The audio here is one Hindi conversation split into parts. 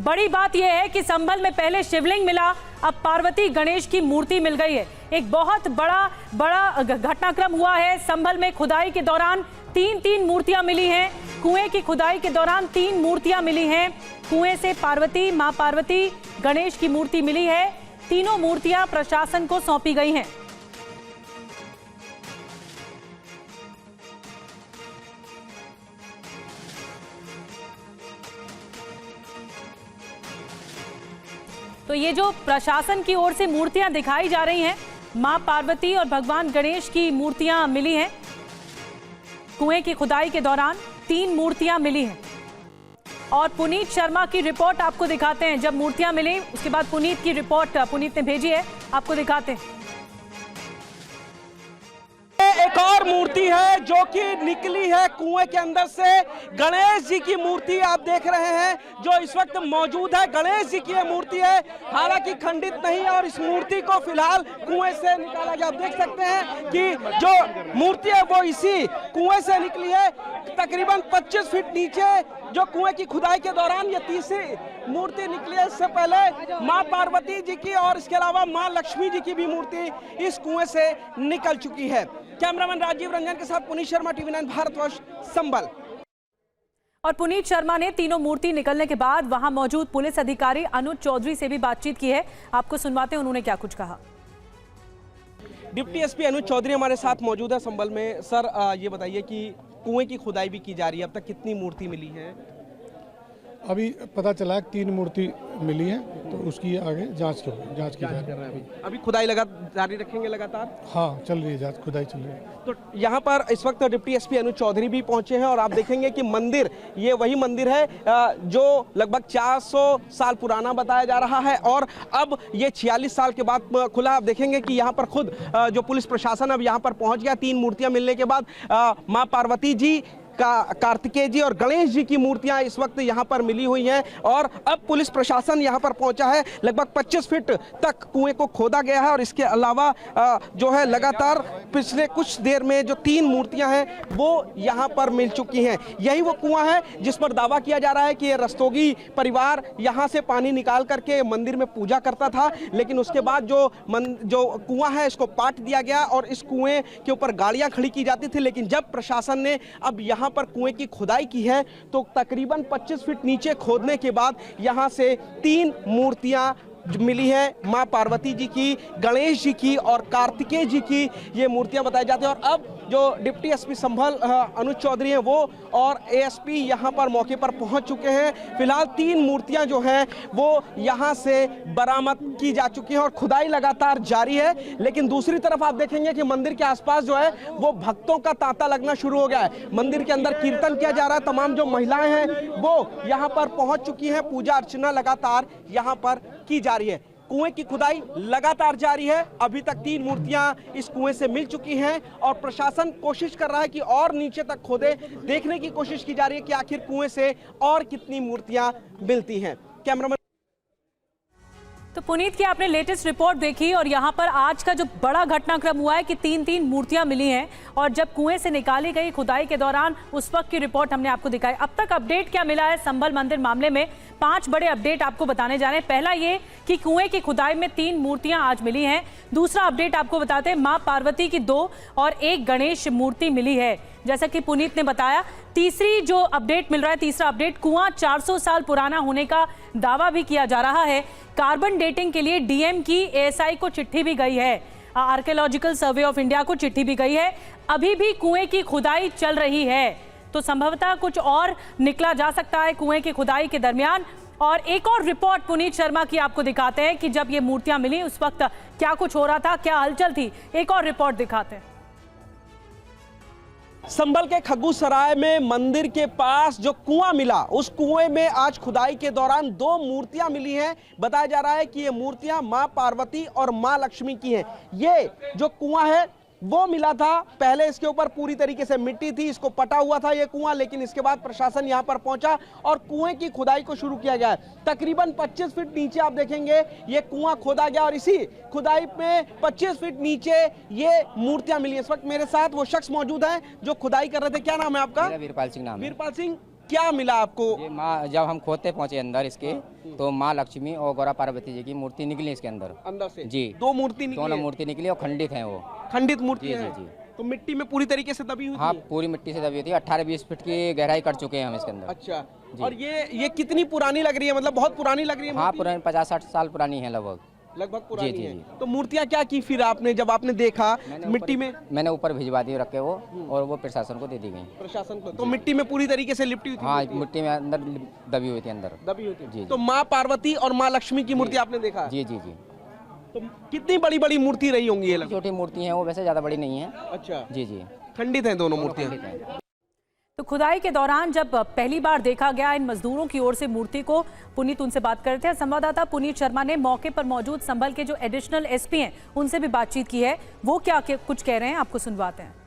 बड़ी बात यह है कि संभल में पहले शिवलिंग मिला, अब पार्वती गणेश की मूर्ति मिल गई है। एक बहुत बड़ा घटनाक्रम हुआ है। संभल में खुदाई के दौरान तीन मूर्तियां मिली हैं। कुएं की खुदाई के दौरान 3 मूर्तियां मिली हैं। कुएं से पार्वती, मां पार्वती, गणेश की मूर्ति मिली है। तीनों मूर्तियां प्रशासन को सौंपी गई हैं। तो ये जो प्रशासन की ओर से मूर्तियां दिखाई जा रही हैं, मां पार्वती और भगवान गणेश की मूर्तियां मिली हैं। कुएं की खुदाई के दौरान 3 मूर्तियां मिली हैं। और पुनीत शर्मा की रिपोर्ट आपको दिखाते हैं। जब मूर्तियां मिली उसके बाद पुनीत की रिपोर्ट पुनीत ने भेजी है, आपको दिखाते हैं। एक और मूर्ति है जो कि निकली है कुएं के अंदर से। गणेश जी की मूर्ति आप देख रहे हैं जो इस वक्त मौजूद है। गणेश जी की ये मूर्ति है, हालांकि खंडित नहीं है, और इस मूर्ति को फिलहाल कुएं से निकाला गया। आप देख सकते हैं कि जो मूर्ति है वो इसी कुएं से निकली है। तकरीबन 25 फीट नीचे जो कुएं की खुदाई के दौरान ये तीसरी मूर्ति निकली है। इससे पहले मां पार्वती जी की और इसके अलावा मां लक्ष्मी जी की भी मूर्ति इस कुएं से निकल चुकी है। कैमरामैन राजीव रंजन के साथ पुनीत शर्मा, TV9 भारतवर्ष, संभल। और पुनीत शर्मा ने तीनों मूर्ति निकलने के बाद वहां मौजूद पुलिस अधिकारी अनुज चौधरी से भी बातचीत की है। आपको सुनवाते हैं उन्होंने क्या कुछ कहा। डिप्टी एसपी अनुज चौधरी हमारे साथ मौजूद है संभल में। सर, ये बताइए कि कुएं की खुदाई भी की जा रही है, अब तक कितनी मूर्ति मिली है? अभी पता चला है 3 मूर्ति मिली है, तो उसकी आगे जांच की जा रही है। अभी खुदाई जारी रखेंगे लगातार? हाँ, चल रही है जांच, खुदाई चल रही है। तो यहाँ पर इस वक्त डिप्टी एसपी अनुज चौधरी भी पहुंचे हैं और आप देखेंगे कि मंदिर, ये वही मंदिर है जो लगभग 400 साल पुराना बताया जा रहा है और अब ये 46 साल के बाद खुला। आप देखेंगे कि यहाँ पर खुद जो पुलिस प्रशासन अब यहाँ पर पहुंच गया। 3 मूर्तियां मिलने के बाद माँ पार्वती जी, कार्तिकेय जी और गणेश जी की मूर्तियां इस वक्त यहां पर मिली हुई हैं और अब पुलिस प्रशासन यहां पर पहुंचा है। लगभग 25 फीट तक कुएं को खोदा गया है और इसके अलावा जो है लगातार पिछले कुछ देर में जो 3 मूर्तियां हैं वो यहां पर मिल चुकी हैं। यही वो कुआं है जिस पर दावा किया जा रहा है कि ये रस्तोगी परिवार यहां से पानी निकाल करके मंदिर में पूजा करता था, लेकिन उसके बाद जो कुआं है इसको पाट दिया गया और इस कुएं के ऊपर गाड़ियां खड़ी की जाती थी। लेकिन जब प्रशासन ने अब यहाँ पर कुएं की खुदाई की है तो तकरीबन 25 फीट नीचे खोदने के बाद यहां से 3 मूर्तियां मिली है। मां पार्वती जी की, गणेश जी की और कार्तिकेय जी की ये मूर्तियां बताई जाती हैं। और अब जो डिप्टी एसपी संभल अनुज चौधरी हैं वो और एएसपी यहां पर मौके पर पहुंच चुके हैं। फिलहाल 3 मूर्तियां जो हैं वो यहां से बरामद की जा चुकी हैं और खुदाई लगातार जारी है। लेकिन दूसरी तरफ आप देखेंगे कि मंदिर के आसपास जो है वो भक्तों का तांता लगना शुरू हो गया है। मंदिर के अंदर कीर्तन किया जा रहा है। तमाम जो महिलाएं हैं वो यहां पर पहुंच चुकी हैं। पूजा अर्चना लगातार यहां पर की जा रही है। कुएं की खुदाई लगातार जारी है। अभी तक 3 मूर्तियां इस कुएं से मिल चुकी हैं और प्रशासन कोशिश कर रहा है कि और नीचे तक खोदे। देखने की कोशिश की जा रही है कि आखिर कुएं से और कितनी मूर्तियां मिलती हैं। कैमरामैन। तो पुनीत की आपने लेटेस्ट रिपोर्ट देखी और यहाँ पर आज का जो बड़ा घटनाक्रम हुआ है कि 3 मूर्तियां मिली हैं और जब कुएं से निकाली गई खुदाई के दौरान उस वक्त की रिपोर्ट हमने आपको दिखाई। अब तक अपडेट क्या मिला है संभल मंदिर मामले में? 5 बड़े अपडेट आपको बताने जा रहे हैं। पहला ये कि कुएं की खुदाई में 3 मूर्तियां आज मिली हैं। दूसरा अपडेट आपको बताते हैं, मां पार्वती की 2 और 1 गणेश मूर्ति मिली है, जैसा कि पुनीत ने बताया। तीसरी जो अपडेट मिल रहा है, तीसरा अपडेट, कुआं 400 साल पुराना होने का दावा भी किया जा रहा है। कार्बन डेटिंग के लिए डीएम की एएसआई को चिट्ठी भी गई है, आर्कियोलॉजिकल सर्वे ऑफ इंडिया को चिट्ठी भी गई है। अभी भी कुएं की खुदाई चल रही है, तो संभवतः कुछ और निकला जा सकता है कुएं की खुदाई के दरमियान। और एक और रिपोर्ट पुनीत शर्मा की आपको दिखाते हैं कि जब ये मूर्तियां मिली उस वक्त क्या कुछ हो रहा था, क्या हलचल थी। एक और रिपोर्ट दिखाते हैं। संभल के खग्गूसराय में मंदिर के पास जो कुआं मिला, उस कुएं में आज खुदाई के दौरान 2 मूर्तियां मिली हैं। बताया जा रहा है कि ये मूर्तियां मां पार्वती और मां लक्ष्मी की हैं। ये जो कुआं है वो मिला था, पहले इसके ऊपर पूरी तरीके से मिट्टी थी, इसको पटा हुआ था ये कुआं, लेकिन इसके बाद प्रशासन यहां पर पहुंचा और कुएं की खुदाई को शुरू किया गया है। तकरीबन 25 फीट नीचे आप देखेंगे ये कुआं खोदा गया और इसी खुदाई में 25 फीट नीचे ये मूर्तियां मिली। इस वक्त मेरे साथ वो शख्स मौजूद हैं जो खुदाई कर रहे थे। क्या नाम है आपका? वीरपाल सिंह नाम है। वीरपाल सिंह, क्या मिला आपको? ये माँ, जब हम खोदते पहुंचे अंदर इसके, तो माँ लक्ष्मी और गौरा पार्वती जी की मूर्ति निकली इसके अंदर। अंदर से जी, दो मूर्ति निकली दोनों है। मूर्ति निकली और खंडित हैं वो। खंडित मूर्ति जी, है। जी, जी। तो मिट्टी में पूरी तरीके से दबी हुई हाँ, थी? पूरी मिट्टी से दबी हुई थी। 18-20 फीट की गहराई कर चुके हैं हम इसके अंदर। अच्छा, जी। और ये कितनी पुरानी लग रही है? मतलब बहुत पुरानी लग रही है हाँ, मूर्ति? पुरानी 50-60 साल पुरानी है लगभग। लगभग पुरानी जी, है। जी। तो मूर्तियाँ क्या की फिर आपने, जब आपने देखा मिट्टी में? मैंने ऊपर भिजवा दी रखे वो, और वो प्रशासन को दे दी गई। प्रशासन को? तो मिट्टी में पूरी तरीके से लिपटी हुई थी? हाँ, मूर्ति? मिट्टी में अंदर दबी हुई थी अंदर। दबी हुई थी। जी, तो माँ पार्वती और माँ लक्ष्मी की मूर्ति आपने देखा? जी, जी, जी। तो कितनी बड़ी बड़ी मूर्ति रही होंगी ये लगभग? छोटी मूर्ति है वो, वैसे ज़्यादा बड़ी नहीं है। अच्छा, जी, जी। खंडित हैं दोनों मूर्तियाँ? खंडित हैं। तो खुदाई के दौरान जब पहली बार देखा गया इन मजदूरों की ओर से मूर्ति को, पुनीत उनसे बात कर रहे थे। संवाददाता पुनीत शर्मा ने मौके पर मौजूद संभल के जो एडिशनल एसपी हैं उनसे भी बातचीत की है। वो क्या कुछ कह रहे हैं, आपको सुनवाते हैं।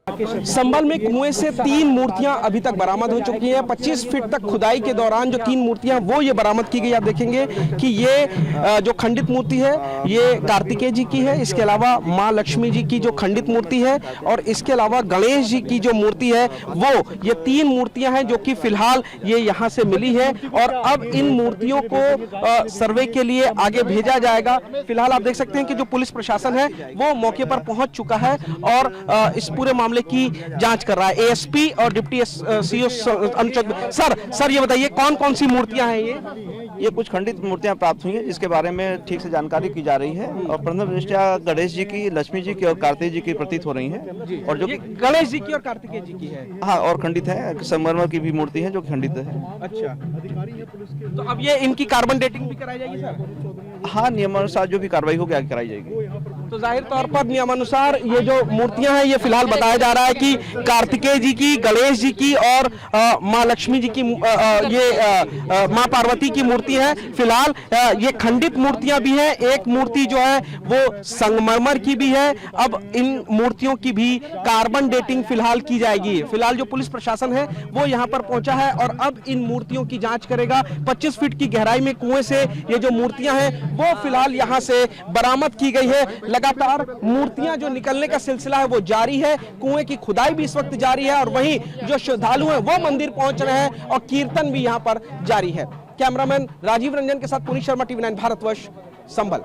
संभल में कुएं से 3 मूर्तियां अभी तक बरामद हो चुकी हैं। 25 फीट तक खुदाई के दौरान जो 3 मूर्तियां वो ये बरामद की गई। आप देखेंगे कि ये जो खंडित मूर्ति है ये कार्तिकेय जी की है। इसके अलावा माँ लक्ष्मी जी की जो खंडित मूर्ति है, और इसके अलावा गणेश जी की जो मूर्ति है वो, ये 3 मूर्तियां हैं जो कि फिलहाल ये यहाँ से मिली है। और अब इन मूर्तियों को सर्वे के लिए आगे भेजा जाएगा। फिलहाल आप देख सकते हैं कि जो पुलिस प्रशासन है वो मौके पर पहुंच चुका है और इस पूरे मामले की जांच कर रहा है। एएसपी और डिप्टी सीओ अनुचक सर ये बताइए कौन कौन सी मूर्तियां हैं? ये कुछ खंडित मूर्तियां प्राप्त हुई हैं जिसके बारे में ठीक से जानकारी की जा रही है, और प्रथम दृष्टया गणेश जी की, लक्ष्मी जी की और कार्तिक जी की प्रतीत हो रही हैं। और जो गणेश जी की और कार्तिकेय जी की है। हाँ, और खंडित है। संगमरमर की भी मूर्ति है जो खंडित है। अच्छा, तो अब ये इनकी कार्बन डेटिंग भी कराई जाएगी सर? हाँ, नियमानुसार जो भी कार्रवाई होगी आगे कराई जाएगी। तो जाहिर तौर पर नियमानुसार ये जो मूर्तियां हैं ये फिलहाल बताया जा रहा है कि कार्तिकेय जी की, गणेश जी की और माँ लक्ष्मी जी की, माँ पार्वती की मूर्ति है। फिलहाल ये खंडित मूर्तियां भी हैं। एक मूर्ति जो है वो संगमरमर की भी है। अब इन मूर्तियों की भी कार्बन डेटिंग फिलहाल की जाएगी। फिलहाल जो पुलिस प्रशासन है वो यहाँ पर पहुंचा है और अब इन मूर्तियों की जांच करेगा। 25 फीट की गहराई में कुएं से ये जो मूर्तियां हैं वो फिलहाल यहाँ से बरामद की गई है। लगातार मूर्तियां जो निकलने का सिलसिला है वो जारी है। कुएं की खुदाई भी इस वक्त जारी है और वहीं जो श्रद्धालु हैं वो मंदिर पहुंच रहे हैं और कीर्तन भी यहां पर जारी है। कैमरामैन राजीव रंजन के साथ पुनीत शर्मा, TV9 भारतवर्ष, संभल।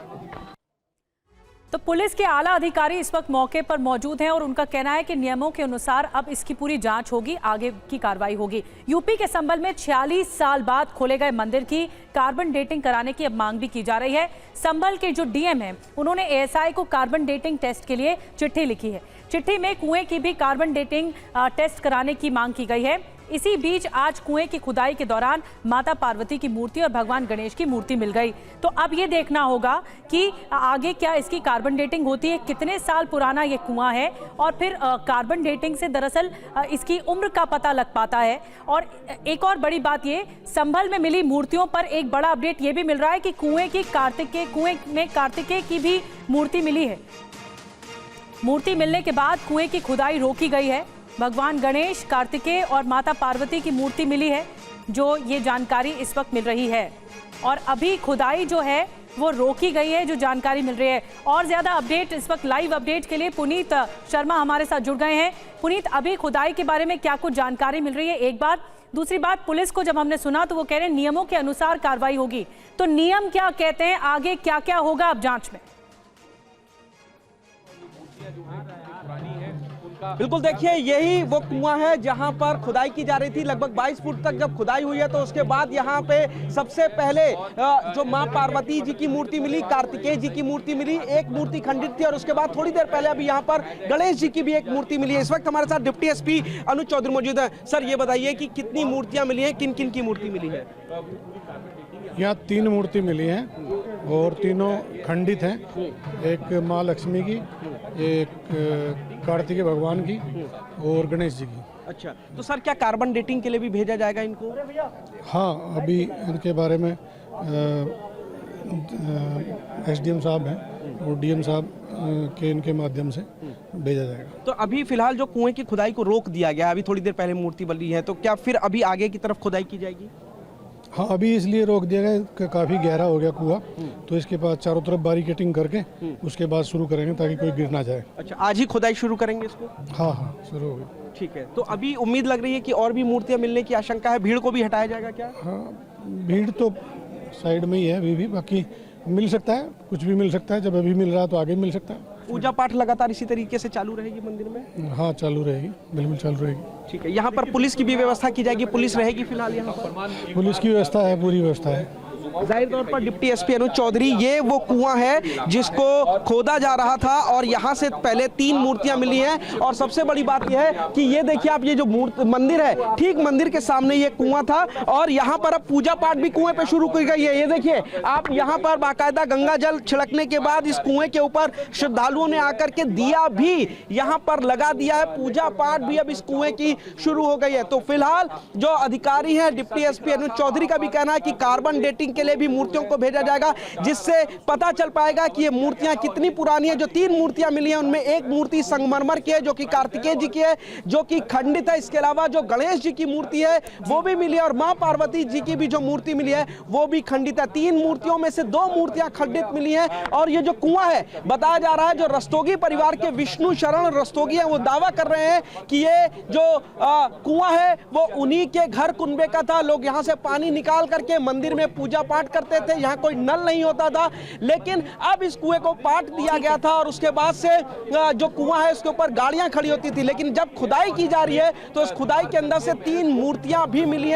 तो पुलिस के आला अधिकारी इस वक्त मौके पर मौजूद हैं और उनका कहना है कि नियमों के अनुसार अब इसकी पूरी जांच होगी, आगे की कार्रवाई होगी। यूपी के संभल में 46 साल बाद खोले गए मंदिर की कार्बन डेटिंग कराने की अब मांग भी की जा रही है। संभल के जो डीएम हैं उन्होंने एएसआई को कार्बन डेटिंग टेस्ट के लिए चिट्ठी लिखी है। चिट्ठी में कुएं की भी कार्बन डेटिंग टेस्ट कराने की मांग की गई है। इसी बीच आज कुएं की खुदाई के दौरान माता पार्वती की मूर्ति और भगवान गणेश की मूर्ति मिल गई। तो अब ये देखना होगा कि आगे क्या इसकी कार्बन डेटिंग होती है, कितने साल पुराना ये कुआं है, और फिर कार्बन डेटिंग से दरअसल इसकी उम्र का पता लग पाता है। और एक और बड़ी बात, ये संभल में मिली मूर्तियों पर एक बड़ा अपडेट ये भी मिल रहा है कि कुएं में कार्तिकेय की भी मूर्ति मिली है। मूर्ति मिलने के बाद कुएं की खुदाई रोकी गई है। भगवान गणेश, कार्तिकेय और माता पार्वती की मूर्ति मिली है, जो ये जानकारी इस वक्त मिल रही है। और अभी खुदाई जो है वो रोकी गई है, जो जानकारी मिल रही है। और ज्यादा अपडेट इस वक्त लाइव अपडेट के लिए पुनीत शर्मा हमारे साथ जुड़ गए हैं। पुनीत, अभी खुदाई के बारे में क्या कुछ जानकारी मिल रही है, एक बात। दूसरी बात, पुलिस को जब हमने सुना तो वो कह रहे हैं नियमों के अनुसार कार्रवाई होगी। तो नियम क्या कहते हैं, आगे क्या क्या होगा अब जांच में? बिल्कुल, देखिए यही वो कुआं है जहां पर खुदाई की जा रही थी। लगभग 22 फुट तक जब खुदाई हुई है तो उसके बाद यहां पे सबसे पहले जो मां पार्वती जी की मूर्ति मिली, कार्तिकेय जी की मूर्ति मिली, एक मूर्ति खंडित थी, और उसके बाद थोड़ी देर पहले अभी यहां पर गणेश जी की भी एक मूर्ति मिली है। इस वक्त हमारे साथ डिप्टी एसपी अनुज चौधरी मौजूद है। सर ये बताइए कि कितनी मूर्तियां मिली हैं, किन किन की मूर्ति मिली है? यहाँ 3 मूर्ति मिली हैं और तीनों खंडित हैं। एक माँ लक्ष्मी की, एक कार्तिकेय भगवान की और गणेश जी की। अच्छा, तो सर क्या कार्बन डेटिंग के लिए भी भेजा जाएगा इनको? हाँ, अभी इनके बारे में एसडीएम साहब हैं और डीएम साहब के इनके माध्यम से भेजा जाएगा। तो अभी फिलहाल जो कुएं की खुदाई को रोक दिया गया, अभी थोड़ी देर पहले मूर्ति बनी है, तो क्या फिर अभी आगे की तरफ खुदाई की जाएगी? हाँ, अभी इसलिए रोक दिया गया कि काफ़ी गहरा हो गया कुआं, तो इसके बाद चारों तरफ बैरिकेडिंग करके उसके बाद शुरू करेंगे ताकि कोई गिर ना जाए। अच्छा, आज ही खुदाई शुरू करेंगे इसको? हाँ हाँ, शुरू हो गई। ठीक है, तो अभी उम्मीद लग रही है कि और भी मूर्तियां मिलने की आशंका है, भीड़ को भी हटाया जाएगा क्या? हाँ, भीड़ तो साइड में ही है अभी भी, बाकी मिल सकता है, कुछ भी मिल सकता है। जब अभी मिल रहा है तो आगे मिल सकता है। पूजा पाठ लगातार इसी तरीके से चालू रहेगी मंदिर में? हाँ, चालू रहेगी, बिल्कुल चालू रहेगी। ठीक है, यहाँ पर पुलिस की भी व्यवस्था की जाएगी, पुलिस रहेगी फिलहाल यहाँ पर? पुलिस की व्यवस्था है, पूरी व्यवस्था है। जाहिर तौर पर डिप्टी एसपी अनुज चौधरी, ये वो कुआं है जिसको खोदा जा रहा था और यहाँ से पहले 3 मूर्तियां मिली हैं। और सबसे बड़ी बात यह है कि ये देखिए आप, ये जो मंदिर है, ठीक मंदिर के सामने ये कुआं था और यहाँ पर अब पूजा पाठ भी कुएं पे शुरू की गई है। ये देखिए आप, यहाँ पर बाकायदा गंगा जल छिड़कने के बाद इस कुएं के ऊपर श्रद्धालुओं ने आकर के दिया भी यहाँ पर लगा दिया है। पूजा पाठ भी अब इस कुएं की शुरू हो गई है। तो फिलहाल जो अधिकारी हैं डिप्टी एसपी अनुज चौधरी का भी कहना है कि कार्बन डेटिंग के लिए भी मूर्तियों को भेजा जाएगा, जिससे पता चल पाएगा कि ये मूर्तियां कितनी पुरानी है। जो 3 मूर्तियां मिली हैं उनमें एक मूर्ति संगमरमर की है जो कि कार्तिकेय जी की है, जो कि खंडित है। इसके अलावा जो गणेश जी की मूर्ति है वो भी मिली है और मां पार्वती जी की भी जो मूर्ति मिली है वो भी खंडित है। 3 मूर्तियों में से 2 मूर्तियां खंडित मिली हैं। और ये जो कुआं है, बताया जा रहा है जो रस्तोगी परिवार के विष्णु शरण रस्तोगी है, वो दावा कर रहे हैं कि ये जो कुआं है वो उन्हीं के घर कुनबे का था। लोग यहाँ से पानी निकाल करके मंदिर में पूजा पाठ करते थे, यहाँ कोई नल नहीं होता था, लेकिन अब इस कुएं को पाट दिया गया था और उसके बाद से जो कुआं है उसके ऊपर गाड़ियां खड़ी होती थी। लेकिन जब खुदाई की जा रही है तो उस खुदाई के अंदर से 3 मूर्तियां भी मिली हैं।